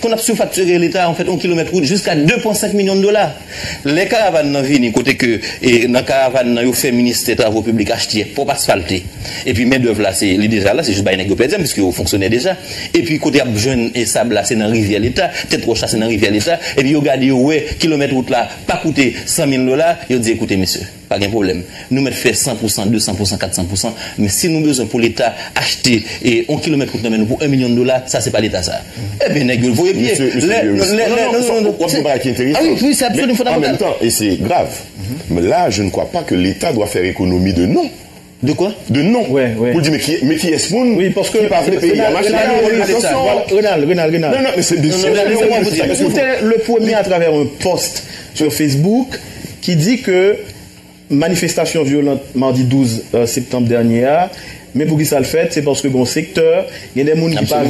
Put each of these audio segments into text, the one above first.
qu'on a surfacturé l'État en fait 1 km route jusqu'à 2,5 millions de dollars. Les caravanes n'ont venu côté que et dans caravane n'a eu fait ministre des Travaux publics acheter pour asphalter. Et puis main d'œuvre là c'est déjà là c'est juste bail nèg parce que fonctionnait déjà. Et puis côté jeune et sable là c'est dans rivière l'État, tête roche c'est dans rivière l'État et puis regardez ouais kilomètre route là pas coûter 100 000 dollars, ils dit écoutez messieurs, pas de problème. Nous mettons fait 100%, 200%, 400%, mais si nous besoin pour l'État acheter et 1 km route pour 1 million de dollars, ça c'est pas l'État ça. Eh bien nèg vous voyez bien. Oui, c'est absolument fondamental. En même temps, et c'est grave, mais là, je ne crois pas que l'État doit faire économie de non. De quoi? De non. Ouais. Pour dire, mais qui est ce monde? Oui, parce que. Qui parle le pays à machin. Renal. Non, mais c'est bien sûr. Écoutez le premier à travers un post sur Facebook qui dit que manifestation violente mardi 12 septembre dernier, mais pour qui ça le fait, c'est parce que bon secteur, il y a des gens qui parlent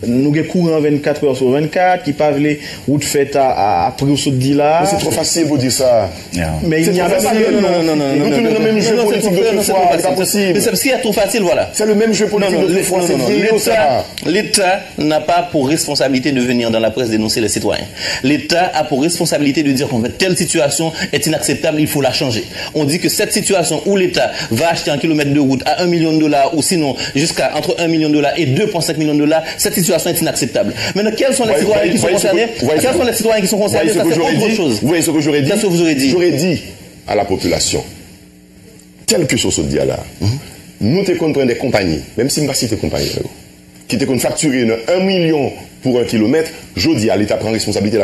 nous avons courant 24 heures sur 24, qui parlent route faite à prix au saut de là. C'est trop facile pour dire ça. Mais il n'y a pas non. Nous tenons le même jeu politique de fois, c'est pas possible. Mais c'est parce qu'il y a trop facile, voilà. C'est le même jeu politique de fois, L'État n'a pas pour responsabilité de venir dans la presse dénoncer les citoyens. L'État a pour responsabilité de dire qu'en fait, telle situation est inacceptable, il faut la changer. On dit que cette situation où l'État va acheter un kilomètre de route à 1 million de dollars ou sinon jusqu'à entre 1 million de dollars et 2,5 millions de dollars, cette situation est inacceptable. Maintenant, quels sont les citoyens qui sont concernés? Quels sont les citoyens qui sont concernés? Ça, c'est autre chose. Vous voyez ce que j'aurais dit? Qu'est-ce que vous aurez dit? J'aurais dit à la population, quel que soit ce dia-là, nous te comprenons des compagnies, même si nous ne pas citer compagnie, qui te facturer 1 million pour 1 kilomètre, je dis à l'État prend responsabilité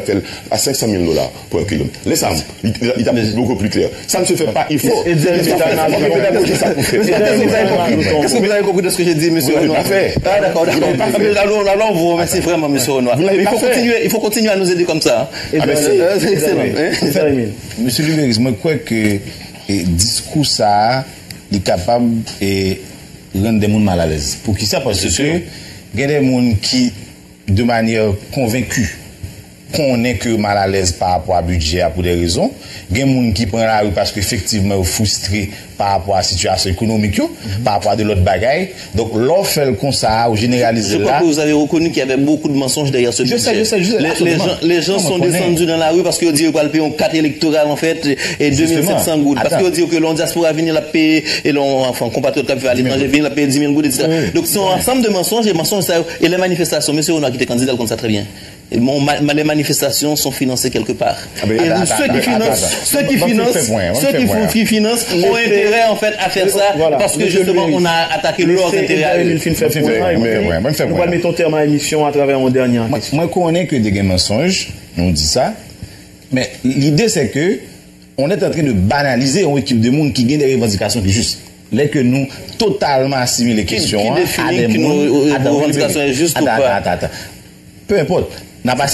à 500 000 dollars pour 1 kilomètre. Laissez-moi, l'État est beaucoup plus clair. Ça ne se fait pas, il faut. Qu'est-ce que vous avez compris de ce que j'ai dit, monsieur Renoir? Ah, d'accord. Alors, vous remercie vraiment, monsieur Renoir. Il faut continuer à nous aider comme ça. Monsieur Luméris, moi, je crois que le discours, ça est capable de rendre des gens mal à l'aise. Pour qui ça? Parce que il y a des gens qui, de manière convaincue, qu'on est que mal à l'aise par rapport à budget pour des raisons. Il y a des gens qui prennent la rue parce qu'effectivement, ils sont frustrés par rapport à la situation économique, par rapport à de l'autre bagaille. Donc, l'offre fait comme ça, ou généraliser là. Je crois que vous avez reconnu qu'il y avait beaucoup de mensonges derrière ce budget. Je sais. Les gens sont descendus dans la rue parce qu'ils disent qu'ils vont payer un 4 électoral, en fait, et 2700 gouttes. Parce qu'ils disent que l'on diaspora venir la payer, et l'on, enfin, compatriotes qui fait à l'étranger, venir la payer 10 000 gouttes, etc. Donc, c'est un ensemble de mensonges, et les manifestations. Monsieur Renoir, qui était candidat, comme ça très bien. Et les manifestations sont financées quelque part. Ceux qui financent ont intérêt en fait à faire ça parce que justement on a attaqué leurs intérêts. Nous allons mettre un terme à l'émission à travers mon dernier. Moi, je connais que des mensonges, on dit ça, mais l'idée c'est que on est en train de banaliser une équipe de monde qui gagne des revendications qui justes. Là que nous totalement assimilons les questions à des revendications injustes ou pas. Peu importe. N'a pas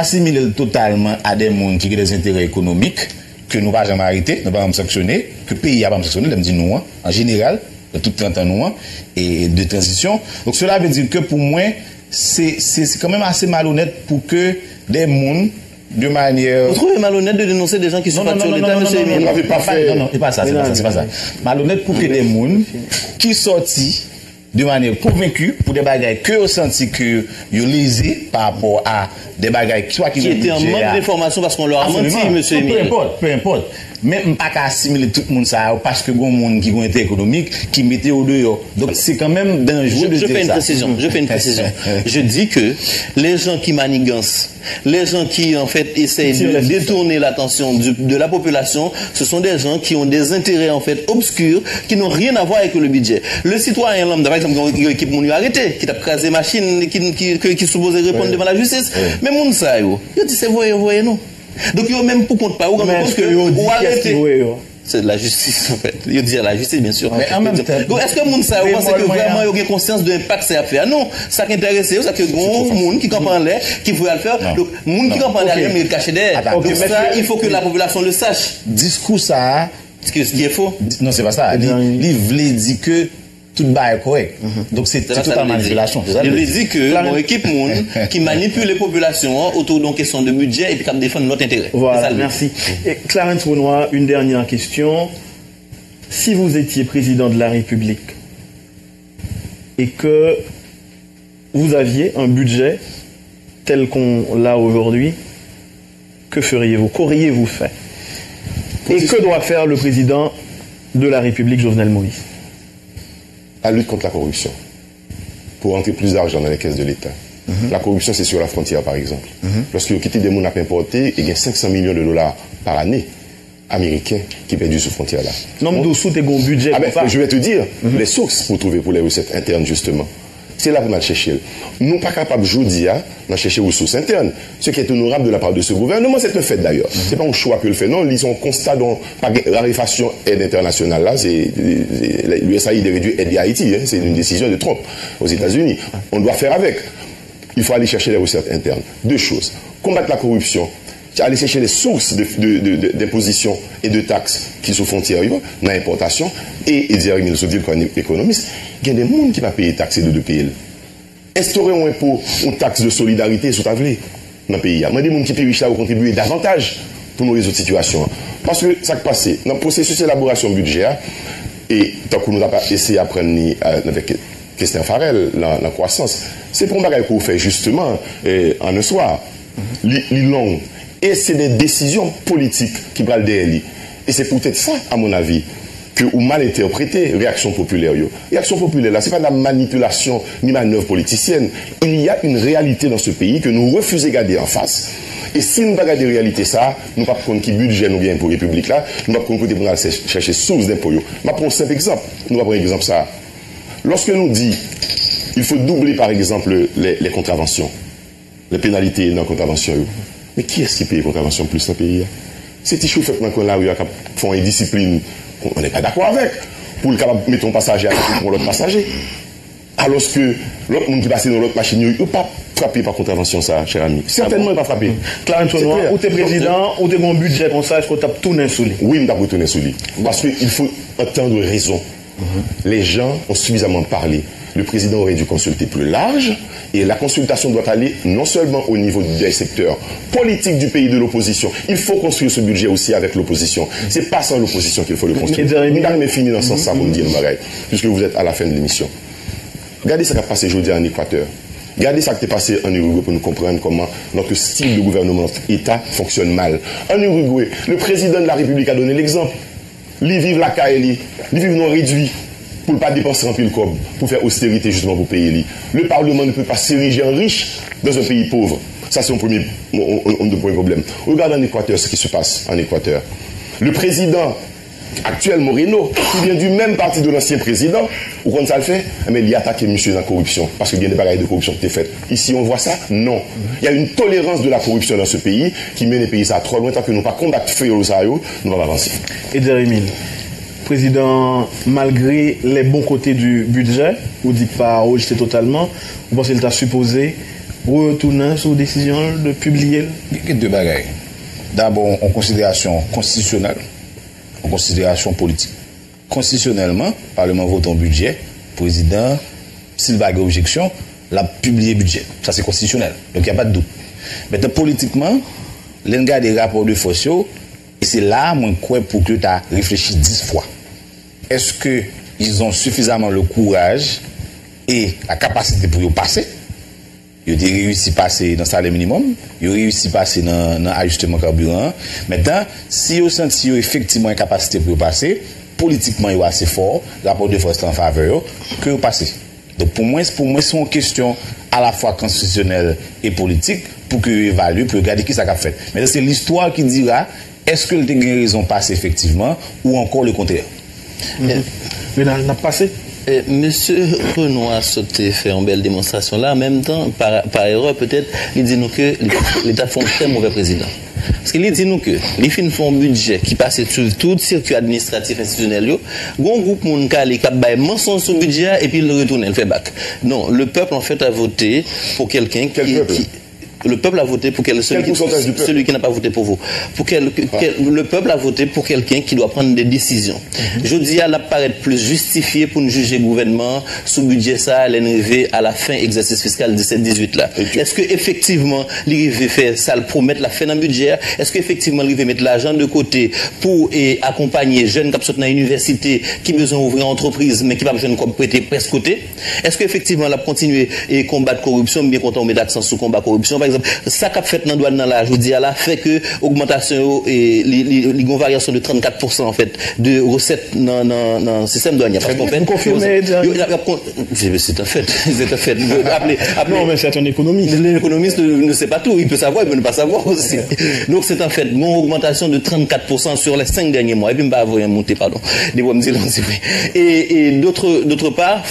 assimilé totalement à des gens qui ont des intérêts économiques que nous ne pas jamais arrêter, nous ne pas sanctionner, que le pays n'a pas sanctionné, nous disons en général, de tout 30 ans et de transition. Donc cela veut dire que pour moi, c'est quand même assez malhonnête pour que des gens de manière. Vous trouvez malhonnête de dénoncer des gens qui sont pas sur l'État, monsieur Emile? Non, c'est pas ça, c'est pas ça. Malhonnête pour que des gens qui sortent de manière convaincue pour des bagailles que vous sentez que vous lisez par rapport à des bagailles soit qui étaient en manque d'informations parce qu'on leur a menti, monsieur Emile. Peu importe. Même pas qu'à assimiler tout le monde ça parce que bon monde qui ont été économique qui mettait au dehors. Donc c'est quand même dangereux de dire ça. Je fais une précision. Je dis que les gens qui manigancent, les gens qui en fait essayent de détourner l'attention de la population, ce sont des gens qui ont des intérêts en fait obscurs qui n'ont rien à voir avec le budget. Le citoyen lambda, par exemple, qui équipe mon arrêté, qui t'a crasé machine, qui supposait répondre devant la justice, mais mon ça yo, il dit c'est voyez non. Donc il même pour compte pas ou parce que ou arrêter. C'est de la justice en fait. Il dit la justice bien sûr. Mais en même temps, est-ce que moun ça pense que vraiment il y a conscience de l'impact c'est à faire? Non, ça qui intéresse c'est que gros monde qui comprend l'air qui veut le faire. Donc monde qui comprend l'air mais il cache derrière. Donc ça il faut que la population le sache. Discours ça ce qui est faux. Non, c'est pas ça. Il voulait dire que tout bas est correct. Donc c'est totalement manipulation. Je lui dis que mon équipe qui manipule les populations autour d'une question de budget et puis qui défend notre intérêt. Voilà, merci. Et Clarence Renoir, une dernière question. Si vous étiez président de la République et que vous aviez un budget tel qu'on l'a aujourd'hui, que feriez-vous? Qu'auriez-vous fait? Et que doit faire le président de la République, Jovenel Moïse? La lutte contre la corruption. Pour entrer plus d'argent dans les caisses de l'État. La corruption, c'est sur la frontière, par exemple. Lorsque vous quittez des monnaies importées, il y a 500 millions de dollars par année américains qui perdus sur frontière-là. Non, mais dessous, tu as un budget. Je vais te dire les sources pour trouver pour les recettes internes, justement. C'est là qu'on a cherché. Nous pas capables aujourd'hui de chercher aux ressources internes. Ce qui est honorable de la part de ce gouvernement, c'est un fait d'ailleurs. C'est pas un choix que le fait. Non, ils ont constat dans la raréfaction aide internationale. Là, c'est l'USAID réduit aide à Haïti. C'est une décision de Trump aux États-Unis. On doit faire avec. Il faut aller chercher les recettes internes. Deux choses. Combattre la corruption. Aller chercher les sources d'imposition et de taxes qui sont frontières dans l'importation. Et dire, il nous dit qu'un économiste, il y a des gens qui ne vont pas payer taxes de payer. Instaurer un impôt, une taxe de solidarité sur ta vlé dans le pays. Il y a des gens qui payent là pour contribuer davantage pour nous résoudre cette situation. Parce que ça qui passe, dans le processus d'élaboration budget, et tant que nous avons essayé d'apprendre avec Christian Farel, la croissance, c'est pour un bagage qu'on fait justement en un soir. Long. Et c'est des décisions politiques qui prennent derrière lui. Et c'est peut-être ça, à mon avis, que ou mal interprété réaction populaire. Réaction populaire, là, ce n'est pas de la manipulation ni manœuvre politicienne. Il y a une réalité dans ce pays que nous refusons de garder en face. Et si nous ne pas garder la réalité, ça, nous ne pouvons pas prendre qui budget nous bien pour la République là, nous ne pouvons pas prendre chercher source d'impôts. Je vais prendre un simple exemple. Nous allons prendre un exemple ça. Lorsque nous disons il faut doubler par exemple les contraventions, les pénalités dans la contravention, mais qui est-ce qui paye les contraventions plus dans le pays? C'est les chauffeurs qui font une discipline, on n'est pas d'accord avec, pour le capable mettre un passager pour l'autre passager. Alors que l'autre monde qui passe dans l'autre machine, il ne pas frappé par contravention, ça, cher ami. Certainement, il ne pas frappé. Clarence Tonois, ou tu es président, ou tu as un budget comme ça, il faut tourner sous lui. Oui, il faut tourner sous lui. Parce qu'il faut entendre raison. Les gens ont suffisamment parlé. Le président aurait dû consulter plus large et la consultation doit aller non seulement au niveau des secteurs politiques du pays de l'opposition. Il faut construire ce budget aussi avec l'opposition. C'est pas sans l'opposition qu'il faut le construire. Nous allons finir dans ce sens-là pour me dire, puisque vous êtes à la fin de l'émission. Regardez ce qui a passé aujourd'hui en Équateur. Regardez ce qui est passé en Uruguay pour nous comprendre comment notre style de gouvernement, notre État fonctionne mal. En Uruguay, le président de la République a donné l'exemple. Ils vivent la CAELI, ils vivent non réduit pour ne pas dépenser en pile cob, pour faire austérité justement pour payer lui. Le Parlement ne peut pas s'ériger en riche dans un pays pauvre. Ça, c'est un premier problème. Regardez en Équateur ce qui se passe en Équateur. Le président actuel, Moreno, qui vient du même parti de l'ancien président, ou quand ça le fait, mais il y a attaqué monsieur dans la corruption, parce qu'il y a des bagailles de corruption qui étaient faites. Ici, on voit ça? Non. Il y a une tolérance de la corruption dans ce pays qui mène les pays à trop loin, tant que nous ne pas combattre feu au Sahel, nous allons avancer. Et Jérémy, président, malgré les bons côtés du budget, vous dites pas rejeter totalement, vous pensez qu'il t'a supposé retourner sur décision de publier? Il y a deux bagailles. D'abord, en considération constitutionnelle, en considération politique. Constitutionnellement, le Parlement vote un budget, le président, s'il va avoir objection, l'a publié le budget. Ça, c'est constitutionnel. Donc, il n'y a pas de doute. Maintenant, politiquement, l'un des rapports de force, et c'est là, moi, pour que tu as réfléchi 10 fois. Est-ce qu'ils ont suffisamment le courage et la capacité pour y passer? Ils ont réussi à passer dans le salaire minimum, ils ont réussi à passer dans l'ajustement carburant. Maintenant, si ils ont senti effectivement une capacité pour y passer, politiquement, ils sont assez forts, le rapport de force en faveur, que vous passez. Donc pour moi, c'est une question à la fois constitutionnelle et politique pour que vous évaluez, pour regarder qui ça a fait. Mais c'est l'histoire qui dira est-ce que le a raison de passer effectivement ou encore le contraire. Mais il n'a pas passé. Monsieur Renoir a sauté, fait une belle démonstration là. En même temps, par erreur, peut-être, il dit nous que l'État fait un très mauvais président. Parce qu'il dit nous que les films font un budget qui passe sur tout circuit administratif institutionnel. Un groupe moun kale qui a mensonge sur le budget et puis il le retourne, il fait bac. Non, le peuple en fait a voté pour quelqu'un qui le peuple a voté pour celui qui n'a pas voté pour vous. Le peuple a voté pour quelqu'un qui doit prendre des décisions. Je dis à la paraître plus justifié pour nous juger le gouvernement sous budget ça à l'arrivée à la fin exercice fiscal 17-18 là. Est-ce que effectivement l'arrivée fait ça le promettre la fin d'un budget? Est-ce que effectivement l'arrivée mettre l'argent de côté pour accompagner jeunes qui sont dans l'université qui besoin d'ouvrir entreprise mais qui pas besoin de prêter presque côté? Est-ce que effectivement la continuer et combattre corruption, bien content on met d'accent sur combat corruption par exemple, ça qu'a fait dans douane dans là, je dis à la fait que augmentation et les variation de 34% en fait de recettes dans le système douanier parce qu'en fait c'est un fait, c'est un fait. Non mais c'est un économiste. L'économiste ne sait pas tout, il peut savoir, il peut ne pas savoir aussi. Donc c'est un fait, mon augmentation de 34% sur les 5 derniers mois et puis bah vous monter pardon. Et d'autre part,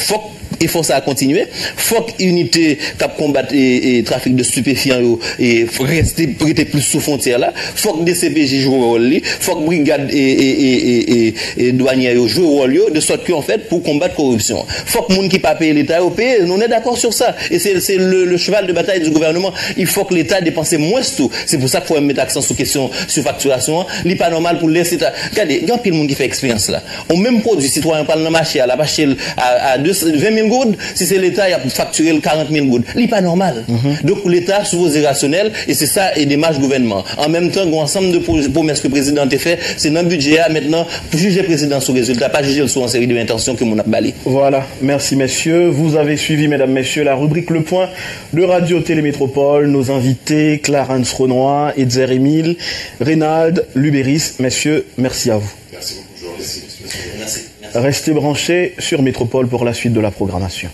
il faut ça continuer. Faut que unité qui combattre et trafic de stupéfiants et rester prêter plus sous frontière là. Faut que DCPJ joue rôle, faut que brigade et douaniers jouent rôle de sorte que en fait pour combattre corruption. Faut que monde qui pas payer l'État paye, on est d'accord sur ça et c'est le cheval de bataille du gouvernement. Il faut que l'État dépense moins tout. C'est pour ça qu'il faut mettre accent sur question sur facturation. Il pas normal pour laisser regardez, il y a pile monde qui fait expérience là. On même produit citoyen parle dans marché à la marché à 20 000 gouttes, si c'est l'État il a facturé 40 000 gouttes. C'est pas normal. Donc l'État supposé rationnel et c'est ça et démarche gouvernement. En même temps, un ensemble de promesses que le président a fait, c'est dans le budget maintenant pour juger le président sur résultat, pas juger sur une série d'intentions que mon a bali. Voilà, merci messieurs. Vous avez suivi, mesdames, messieurs, la rubrique Le Point de Radio Télémétropole. Nos invités, Clarence Renoir, Edzer Emile, Reynald Lubéris. Messieurs, merci à vous. Merci beaucoup, Georges. Restez branchés sur Métropole pour la suite de la programmation.